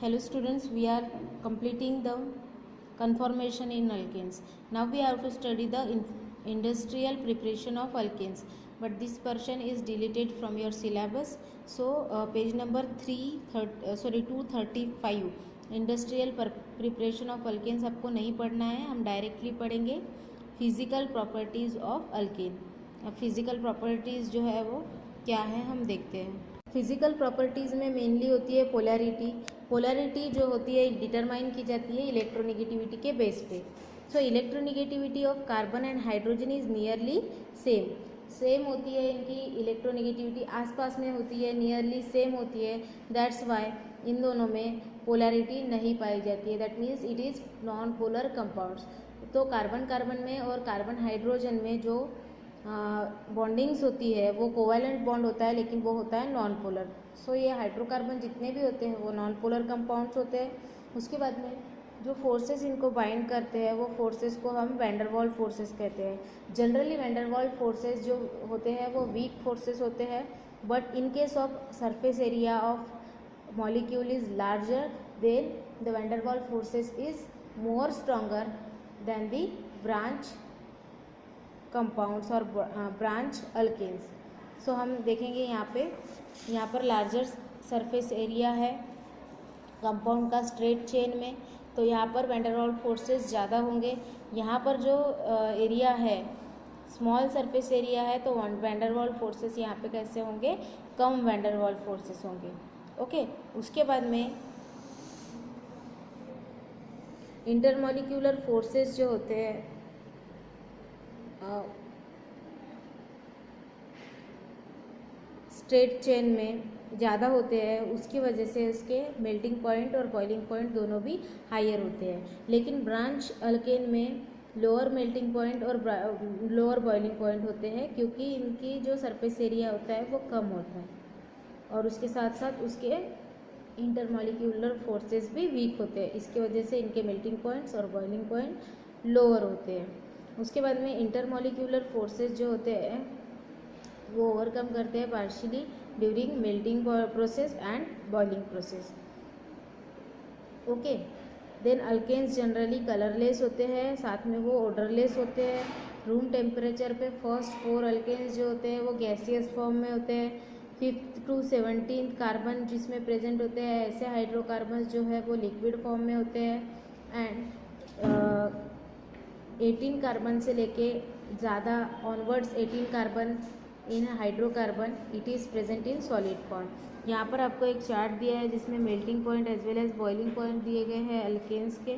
Hello students, we are completing the conformation in alkanes. Now we have to study the industrial preparation of alkanes, but this portion is deleted from your syllabus. So page number 235 industrial preparation of alkanes आपको नहीं पढ़ना है, हम directly पढ़ेंगे physical properties of alkane. अब physical properties जो है वो क्या है हम देखते हैं. फिजिकल प्रॉपर्टीज़ में मेनली होती है पोलैरिटी. पोलैरिटी जो होती है डिटरमाइन की जाती है इलेक्ट्रोनिगेटिविटी के बेस पे. So electronegativity of carbon and hydrogen is nearly same होती है. इनकी इलेक्ट्रोनिगेटिविटी आसपास में होती है, नियरली सेम होती है. दैट्स वाई इन दोनों में पोलैरिटी नहीं पाई जाती है. That means it is non polar compounds. तो कार्बन कार्बन में और कार्बन हाइड्रोजन में जो बॉन्डिंग्स होती है वो कोवैलेंट बॉन्ड होता है, लेकिन वो होता है नॉन पोलर. सो ये हाइड्रोकार्बन जितने भी होते हैं वो नॉन पोलर कंपाउंड्स होते हैं. उसके बाद में जो फोर्सेस इनको बाइंड करते हैं वो फोर्सेस को हम वैंडरवाल्स फोर्सेस कहते हैं. जनरली वैंडरवाल्स फोर्सेस जो होते हैं वो वीक फोर्सेस होते हैं, but in case of surface area of molecule is larger than the der Waals forces is more stronger than the branch compounds और ब्रांच अल्केन्स. सो हम देखेंगे यहाँ पर लार्जर सरफेस एरिया है कंपाउंड का स्ट्रेट चेन में, तो यहाँ पर वैंडरवाल्स फोर्सेस ज़्यादा होंगे. यहाँ पर जो एरिया है स्मॉल सरफेस एरिया है, तो वैंडरवाल्स फोर्सेस यहाँ पे कैसे होंगे, कम वैंडरवाल्स फोर्सेस होंगे. ओके. उसके बाद में इंटरमॉलिक्यूलर फोर्सेस जो होते हैं स्ट्रेट चेन में ज़्यादा होते हैं, उसकी वजह से उसके मेल्टिंग पॉइंट और बॉइलिंग पॉइंट दोनों भी हायर होते हैं. लेकिन ब्रांच अल्केन में लोअर मेल्टिंग पॉइंट और लोअर बॉइलिंग पॉइंट होते हैं, क्योंकि इनकी जो सरफेस एरिया होता है वो कम होता है और उसके साथ साथ उसके इंटरमॉलिक्यूलर फोर्सेस भी वीक होते हैं. इसकी वजह से इनके मेल्टिंग पॉइंट्स और बॉइलिंग पॉइंट लोअर होते हैं. उसके बाद में इंटरमॉलिक्यूलर फोर्सेस जो होते हैं वो ओवरकम करते हैं partially during melting process and boiling process. Okay. Then alkanes generally colourless होते हैं, साथ में वो ओडरलेस होते हैं. रूम टेम्परेचर पे फर्स्ट 4 अल्केन्स जो होते हैं वो गैसियस फॉर्म में होते हैं. 5th to 17th कार्बन जिसमें प्रेजेंट होते हैं ऐसे हाइड्रोकार्बन्स जो है वो लिक्विड फॉर्म में होते हैं. एंड 18 कार्बन से लेके ज़्यादा onwards 18 carbon in hydrocarbon it is present in solid form. यहाँ पर आपको एक चार्ट दिया है जिसमें melting point as well as boiling point दिए गए हैं अल्केन्स के,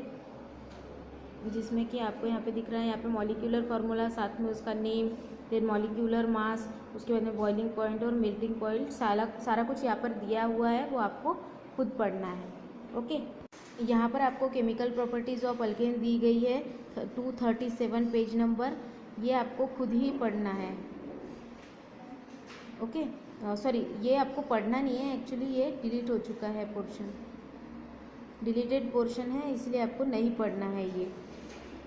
जिसमें कि आपको यहाँ पे दिख रहा है. यहाँ पे मॉलिक्यूलर फार्मूला, साथ में उसका नेम, फिर मॉलिक्यूलर मास, उसके बाद में बॉइलिंग पॉइंट और मेल्टिंग पॉइंट, सारा कुछ यहाँ पर दिया हुआ है, वो आपको खुद पढ़ना है. ओके. यहाँ पर आपको केमिकल प्रॉपर्टीज़ ऑफ अल्केन दी गई है 237 पेज नंबर. ये आपको खुद ही पढ़ना है. ओके. सॉरी, ये आपको पढ़ना नहीं है, एक्चुअली ये डिलीट हो चुका है पोर्शन, डिलीटेड पोर्शन है, इसलिए आपको नहीं पढ़ना है ये.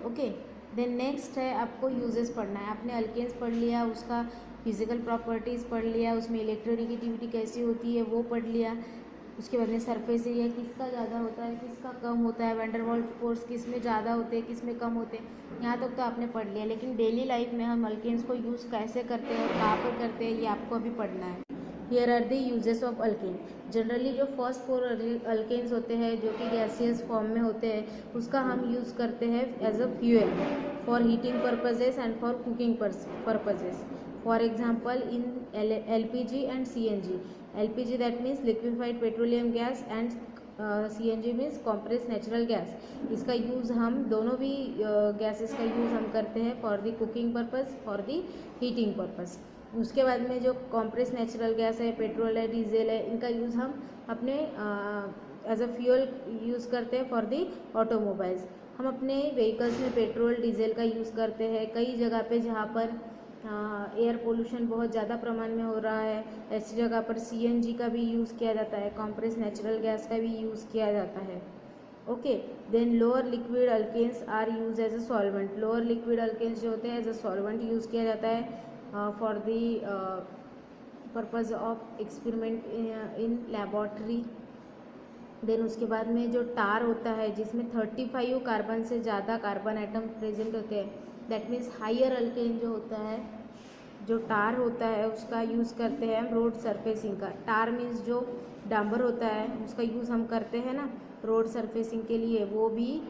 ओके. देन नेक्स्ट है आपको यूजेस पढ़ना है. आपने अल्केन्स पढ़ लिया, उसका फिजिकल प्रॉपर्टीज़ पढ़ लिया, उसमें इलेक्ट्रोनिगेटिविटी कैसी होती है वो पढ़ लिया. उसके बाद में सरफेस एरिया किसका ज़्यादा होता है किसका कम होता है, वैंडरवाल्स फोर्स किस में ज़्यादा होते हैं किस में कम होते हैं, यहाँ तक तो आपने पढ़ लिया. लेकिन डेली लाइफ में हम अल्केन्स को यूज़ कैसे करते हैं और कहाँ पर करते हैं ये आपको अभी पढ़ना है. Here are the uses of alkane. Generally जो फर्स्ट 4 अल्केन्स होते हैं जो कि गैसियस फॉर्म में होते हैं, उसका हम यूज़ करते हैं as a fuel for heating purposes and for cooking purposes. For example in LPG and CNG. LPG that means liquefied petroleum gas and CNG means compress natural gas. इसका use हम दोनों भी गैसेस का use हम करते हैं for the cooking purpose, for the heating purpose. उसके बाद में जो कॉम्प्रेस नेचुरल गैस है, पेट्रोल है, डीजल है, इनका यूज़ हम अपने एज अ फ्यूल यूज़ करते हैं फॉर दी ऑटोमोबाइल्स. हम अपने व्हीकल्स में पेट्रोल डीजल का यूज़ करते हैं कई जगह पे जहाँ पर एयर पोल्यूशन बहुत ज़्यादा प्रमाण में हो रहा है, ऐसी जगह पर CNG का भी यूज़ किया जाता है, कॉम्प्रेस नेचुरल गैस का भी यूज़ किया जाता है. Okay. Then lower liquid alkanes are use as a solvent. Lower liquid alkanes जो होते हैं एज अ सॉल्वेंट यूज़ किया जाता है for the purpose of experiment in laboratory. Then उसके बाद में जो टार होता है जिसमें 35 कार्बन से ज़्यादा कार्बन एटम प्रेजेंट होते हैं, दैट मीन्स हायर अल्केन जो होता है, जो टार होता है उसका यूज़ करते हैं हम रोड सरफेसिंग का। टार मीन्स जो डांबर होता है उसका यूज़ हम करते हैं ना रोड सरफेसिंग के लिए, वो भी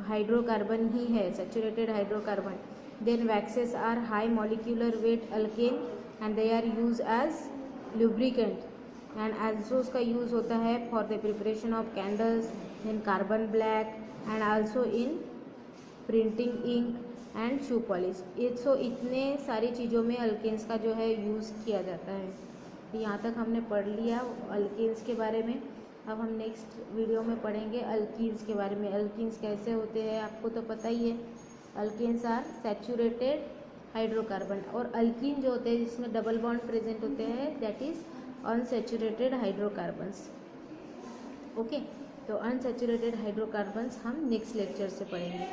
हाइड्रोकार्बन ही है, saturated hydrocarbon. Then waxes are high molecular weight alkane and they are use as lubricant and also उसका यूज़ होता है for the preparation of candles, then carbon black and also in printing ink and shoe polish. So इतने सारी चीज़ों में alkanes का जो है यूज़ किया जाता है। तो यहाँ तक हमने पढ़ लिया अल्केन्स के बारे में। अब हम नेक्स्ट वीडियो में पढ़ेंगे अल्कीन्स के बारे में। अल्कीन्स कैसे होते हैं आपको तो पता ही है, अल्केन्स आर सैचुरेटेड हाइड्रोकार्बन, और अल्कीन जो होते हैं जिसमें डबल बॉन्ड प्रेजेंट होते हैं that is unsaturated hydrocarbons. Okay, तो अनसैचुरेटेड हाइड्रोकार्बन्स हम नेक्स्ट लेक्चर से पढ़ेंगे।